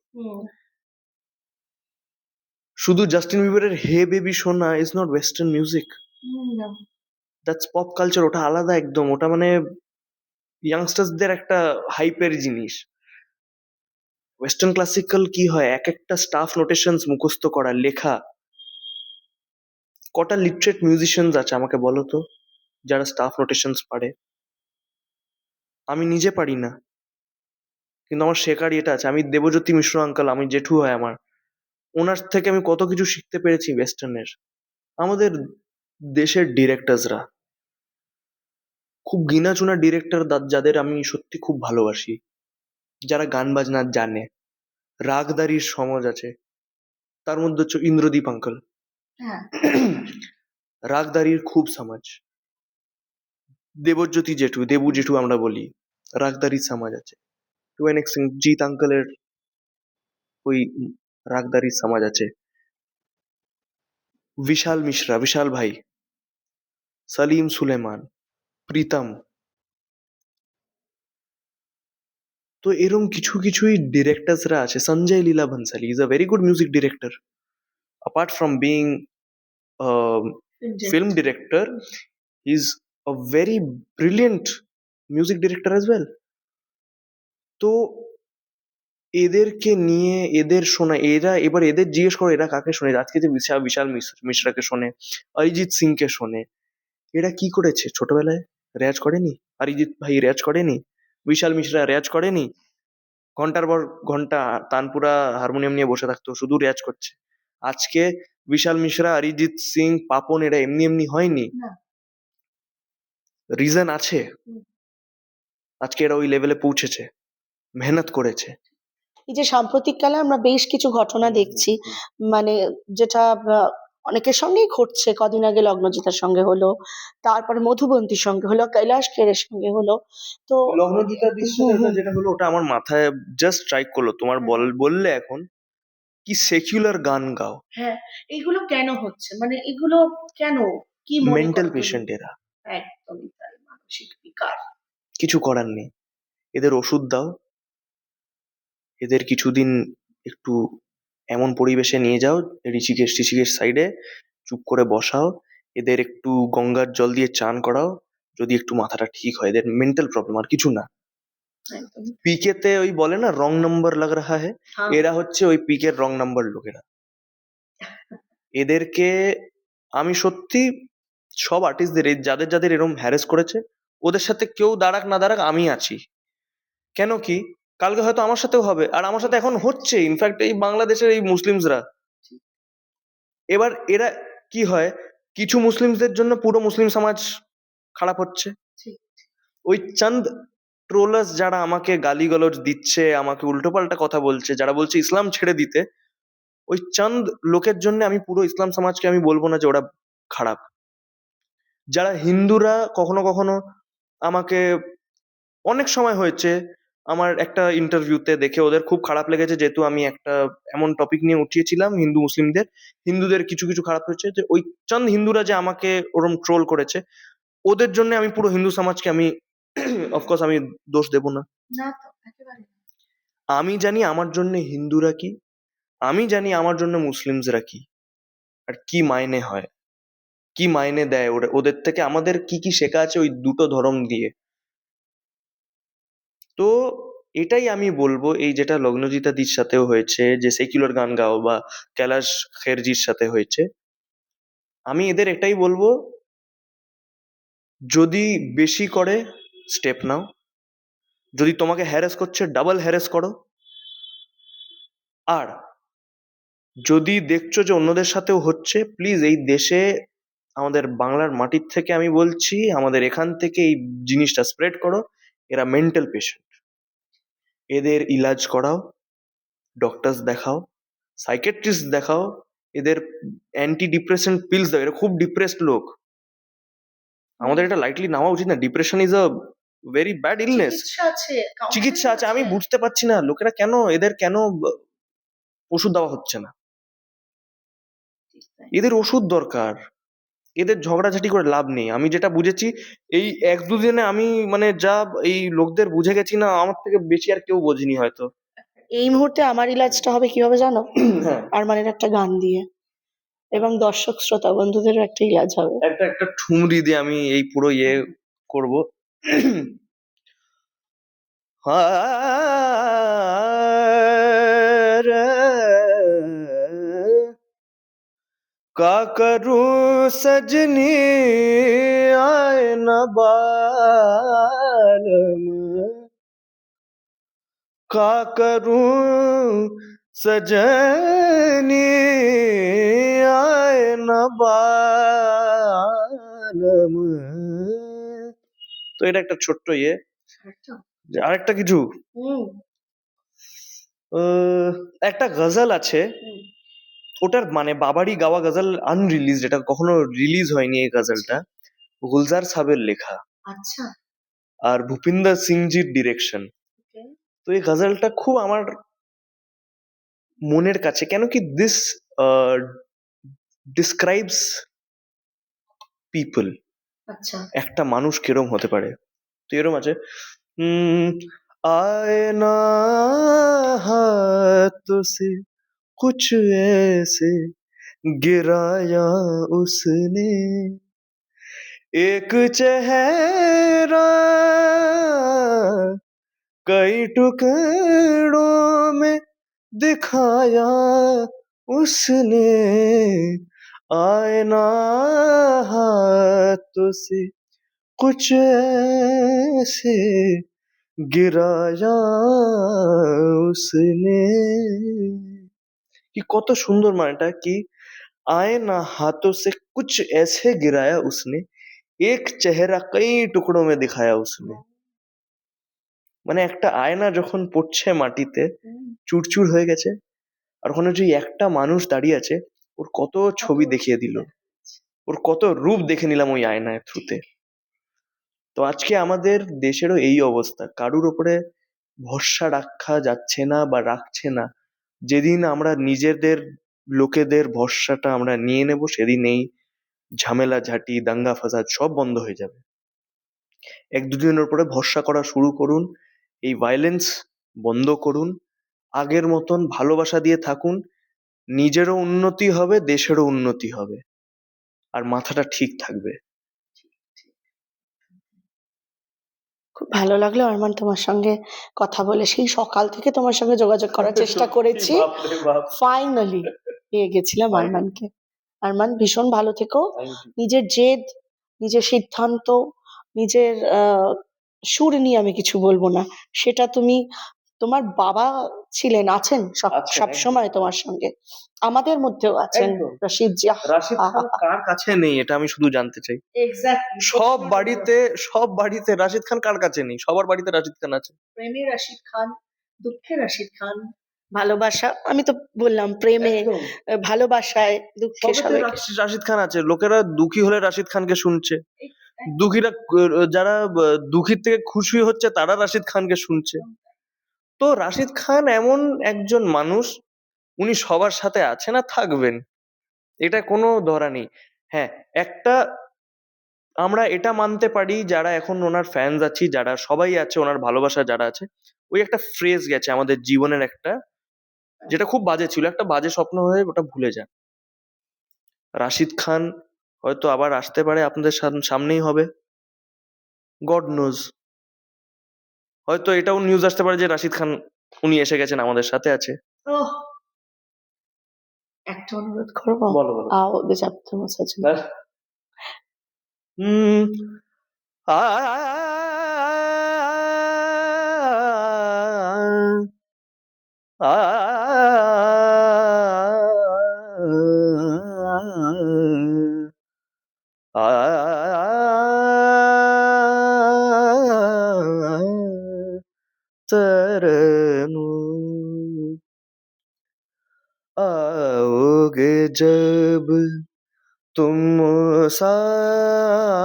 শুধু জাস্টিন বিবারের হে বেবি শোনা is not western music, that's pop culture, ওটা আলাদা একদম। ওটা মানে ইয়াংস্টারদের একটা হাইপের জিনিস। ওয়েস্টার্ন ক্লাসিক্যাল কি হয়, এক একটা স্টাফ নোটেশনস মুখস্থ করা, লেখা। কটা লিটারেট মিউজিশিয়ানস আছে আমাকে বলো তো, যারা স্টাফ নোটেশনস পারে? আমি নিজে পারি না, কিন্তু আমার শেখার এটা আছে। আমি দেবজ্যোতি মিশ্র আঙ্কাল, আমি জেঠু হয় আমার, ওনার থেকে আমি কত কিছু শিখতে পেরেছি ওয়েস্টার্নের। আমাদের দেশের ডিরেক্টরসরা খুব গিনাচুনা ডিরেক্টর, যাদের আমি সত্যি খুব ভালোবাসি, যারা গান বাজনা জানে। রাগদারির সমাজ আছে, তার মধ্যে হচ্ছে ইন্দ্রদীপ আঙ্কল, রাগদারির খুব সমাজ। দেবজ্যোতি জেঠু, দেবু জেঠু আমরা বলি, রাগদারির সমাজ আছে। টু এন এক্সটেন্ট জিৎ আঙ্কলের ওই রাগদারির সমাজ আছে। বিশাল মিশ্রা, বিশাল ভাই, সালিম সুলেমান, প্রীতম। তো এরম কিছু কিছুই ডিরেক্টরসরা আছে। Sanjay Leela Bhansali is a very good music director. Apart from being film director, he's a very brilliant music director as well. তো এদেরকে নিয়ে, এদের শোনা, এরা এবার এদের জিজ্ঞেস করো এরা কাকে শোনে। আজকে যে বিশাল বিশাল মিশ্রাকে শোনে, অরিজিৎ সিং কে শোনে, এরা কি করেছে ছোটবেলায়? রেয়াজ করেনি? অরিজিৎ ভাই রেয়াজ করেনি? বিশাল মিশ্রা রেয়াজ করেনি? ঘন্টার পর ঘন্টা তানপুরা হারমোনিয়াম নিয়ে বসে থাকতো, শুধু রেয়াজ করছে। আজকে বিশাল মিশ্রা, অরিজিৎ সিং, পাপন, এরা এমনি এমনি হয়নি, রিজন আছে। আজকে এরা ওই লেভেলে পৌঁছেছে, মেহনত করেছে। এই যে সাম্প্রতিককালে আমরা বেশ কিছু ঘটনা দেখছি, মানে যেটা অনেকের সঙ্গেই ঘটছে। কদিন আগে লগ্নজিতার সঙ্গে হলো, তারপরে মধুবন্তীর সঙ্গে হলো, কৈলাস খেরের সঙ্গে হলো। তো লগ্নজিতা দির সাথে ওটা যেটা হলো, ওটা আমার মাথায় জাস্ট স্ট্রাইক করলো। তোমার বললে এখন কি সেকুলার গান গাও। হ্যাঁ, এগুলো কেন হচ্ছে? মানে এগুলো কেন? কি মনে মেন্টাল করো তুমি? পেশেন্ট এরা, একদমই তাই, মানসিক বিকার। কিছু করার নেই। এদের ওষুধ দাও, এদের কিছুদিন একটু এমন পরিবেশে নিয়ে যাও, ঋষিকেশ টিষিকেশ সাইডে চুপ করে বসাও, এদের একটু গঙ্গার জল দিয়ে চান করাও, যদি একটু মাথাটা ঠিক হয়। এদের মেন্টাল প্রবলেম, আর কিছু না। একদম। পিকে তে ওই বলে না রং নাম্বার লাগ রাহা হ্যায়, হ্যাঁ, এরা হচ্ছে ওই পিকের রং নাম্বার লোকেরা। এদেরকে আমি সত্যি, সব আর্টিস্টদের যাদের যাদের এরকম হ্যারেস করেছে, ওদের সাথে কেউ দাঁড়াক না দাঁড়াক আমি আছি। কেন কি, কালকে হয়তো আমার সাথেও হবে, আর আমার সাথে এখন হচ্ছে। ইনফ্যাক্ট এই বাংলাদেশের এই মুসলিমসরা, এবার এরা কি হয়, কিছু মুসলিমদের জন্য পুরো মুসলিম সমাজ খারাপ হচ্ছে। ঠিক। ওই চাঁদ ট্রোলার্স যারা আমাকে গালিগালাজ দিচ্ছে, আমাকে উল্টোপাল্টা কথা বলছে, যারা বলছে ইসলাম ছেড়ে দিতে, ওই চাঁদ লোকের জন্য আমি পুরো ইসলাম সমাজকে আমি বলবো না যে ওরা খারাপ। যারা হিন্দুরা কখনো কখনো আমাকে, অনেক সময় হয়েছে আমার একটা ইন্টারভিউতে দেখে ওদের খুব খারাপ লেগেছে, যেহেতু আমি একটা এমন টপিক নিয়ে উঠিয়েছিলাম হিন্দু মুসলিমদের, হিন্দুদের কিছু কিছু খারাপ হয়েছে, যে ওই চাঁদ হিন্দুরা যে আমাকে ওরম ট্রোল করেছে, ওদের জন্য আমি পুরো হিন্দু সমাজকে আমি অফকোর্স আমি দোষ দেব না। না তো, একেবারে না। আমি জানি আমার জন্য হিন্দুরা কি, আমি জানি আমার জন্য মুসলিমসরা কি, আর কি মাইনে হয়, কি মাইনে দেয় ওরা, ওদের থেকে আমাদের কি কি শেখা আছে ওই দুটো ধর্ম দিয়ে। তো এটাই আমি বলবো, এই যেটা লগ্নজিতা দির সাথেও হয়েছে, যে সেকুলার গান গাও, বা কৈলাশ খেরজির সাথে হয়েছে, আমি এদের এটাই বলবো, যদি বেশি করে স্টেপ নাও, যদি তোমাকে হ্যারাস করছে ডাবল হ্যারাস করো, আর যদি দেখছো যে অন্যদের সাথেও হচ্ছে, প্লিজ এই দেশে আমাদের বাংলার মাটির থেকে আমি বলছি, আমাদের এখান থেকে এই জিনিসটা স্প্রেড করো। এরা মেন্টাল পেশেন্ট, এদের ইলাজ করাও, ডক্টরস দেখাও, সাইকেট্রিস্ট দেখাও, এদের অ্যান্টি ডিপ্রেশন পিলস দাও। এরা খুব ডিপ্রেসড লোক, আমাদের এটা লাইটলি নেওয়া উচিত না। Depression is a very bad illness. চিকিৎসা আছে, চিকিৎসা কাউন্সিলিং আছে, আমি আছে। বুঝতে পারছি না লোকেরা কেন, এদের কেন ওষুধ দেওয়া হচ্ছে না। ঠিক তাই। এদের ওষুধ দরকার, এদের ঝগড়াঝাটি করে লাভ নেই। আমি যেটা বুঝেছি এই এক দুদিনে, আমি মানে যা এই লোকদের বুঝে গেছি না, আমার থেকে বেশি আর কেউ বোঝেনি হয়তো। এই মুহূর্তে আমার ইলাজটা হবে কিভাবে জানো? হ্যাঁ, আরমানের একটা গান দিয়ে, এবং দর্শক শ্রোতা বন্ধুদেরও একটা ইলাজ হবে। একটা একটা ঠুমরি দিয়ে আমি এই পুরো ইয়ে করবো। का करूं सजनी आए न बालम, का करूं सजनी आए न बालम। তো এটা একটা ছোট্ট ইয়ে। যে আরেকটা কিছু, হুম। একটা গজল আছে, হুম। ওটার মানে বাবারই গাওয়া গজল, আনরিলিজ, এটা কখনো রিলিজ হয়নি এই গজলটা, গুলজার সাহেবের লেখা, আচ্ছা। আর ভূপিন্দর সিংজির ডিরেকশন। ওকে। তো এই গজলটা খুব আমার মনের কাছে, কেন কি দিস ডিসক্রাইবস পিপল, আচ্ছা। একটা মানুষ কিরম হতে পারে। তো এরম আছে, উম, আয়না হাথों से कुछ ऐसे गिराया उसने, एक चेहरा कई टुकड़ों में दिखाया उसने, आईना हाथों से कुछ ऐसे गिराया उसने। কি কত সুন্দর মানেটা কি, आईना हाथों से कुछ ऐसे गिराया उसने, एक चेहरा कई टुकड़ों में दिखाया उसने। মানে একটা আয়না যখন পড়ছে মাটিতে, হুম। চুরচুর হয়ে গেছে, আর ওখানে যে একটা মানুষ দাঁড়িয়ে আছে, ওর কত ছবি দেখিয়ে দিল, ওর কত রূপ দেখে নিলাম ওই আয়নার থ্রুতে। তো আজকে আমাদের দেশেরও এই অবস্থা, কারুর ওপরে ভরসা রাখা যাচ্ছে না বা রাখছে না, যেদিন আমরা নিজেদের লোকেদের ভরসাটা আমরা নিয়ে নেব, সেদিন এই ঝামেলা ঝাঁটি দাঙ্গা ফাসাদ সব বন্ধ হয়ে যাবে। এক দুদিনের পরে ভরসা করা শুরু করুন, এই ভায়োলেন্স বন্ধ করুন, আগের মতন ভালোবাসা দিয়ে থাকুন, নিজেরও উন্নতি হবে, দেশেরও উন্নতি হবে, আর মাথাটা ঠিক থাকবে। খুব ভালো লাগলো আরমান তোমার সঙ্গে কথা বলে। সেই সকাল থেকে তোমার সঙ্গে যোগাযোগ করার চেষ্টা করেছি, বাপরে বাপ। ফাইনালি পেয়ে গেছিলাম Finally. আরমানকে। আরমান, ভীষণ ভালো থেকো। Thank you. নিজের জেদ, নিজের সিদ্ধান্ত, নিজের সুর নিয়ে আমি কিছু বলবো না, সেটা তুমি, তোমার বাবা ছিলেন, আছেন আছেন, সব সময় তোমার সঙ্গে, আমাদের মধ্যেও আছেন একদম। রশিদ জি। রাশিদ খান কার কাছে নেই, এটা আমি শুধু জানতে চাই। এক্স্যাক্টলি, সব বাড়িতে রাশিদ খান কার কাছে নেই? সবার বাড়িতে রাশিদ খান আছে। প্রেমে রশিদ খান, দুঃখে রশিদ খান, ভালোবাসা, আমি তো বললাম প্রেমে, একদম। ভালোবাসায়, দুঃখে, সবেতে সবাইকে। রাশিদ খান আছে। লোকেরা দুঃখী হলে রাশিদ খানকে শুনছে, দুঃখীরা যারা দুঃখীর থেকে খুশি হচ্ছে তারা রাশিদ খানকে শুনছে। তো রাশিদ খান এমন একজন মানুষ, উনি সবার সাথে আছেন আর থাকবেন, এটা কোনো ধরা নেই। হ্যাঁ, একটা আমরা এটা মানতে পারি যারা এখন ওনার ফ্যান্স আছি, যারা সবাই আছে ওনার ভালোবাসা যারা আছে, ওই একটা ফ্রেজ গেছে আমাদের জীবনের একটা, যেটা খুব বাজে ছিল, একটা বাজে স্বপ্ন হয়ে ওটা ভুলে যান। রাশিদ খান হয়তো আবার আসতে পারে, আপনাদের সামনেই হবে, গড নোজ। হয়তো এটাও নিউজ আসতে পারে যে রাশিদ খান উনি এসে গেছেন, আমাদের সাথে আছে। ওহ, একটা অনুরোধ করবো, বলো বলো। আও বেজাব তোমার সাজে। হুম। আ আ तरनु आओगे जब तुम साजना,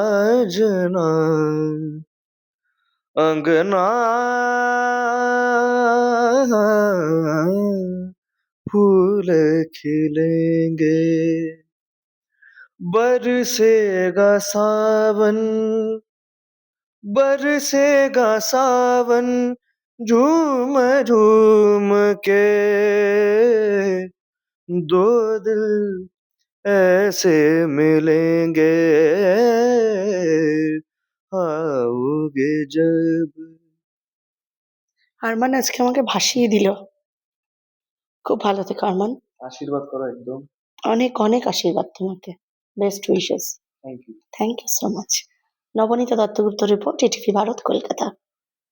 अंगना फूल खिलेंगे, बरसेगा सावन, बरसेगा सावन, झूम झूम के, दो दिल ऐसे मिलेंगे, आओगे जब। আরমান আজকে আমাকে ভাসিয়ে দিল। খুব ভালো থেকো আরমান, আশীর্বাদ করো একদম। অনেক অনেক আশীর্বাদ তোমাকে, best wishes. Thank you. Thank you so much. Nabanita Dattagupta report, ATV Bharat, Kolkata.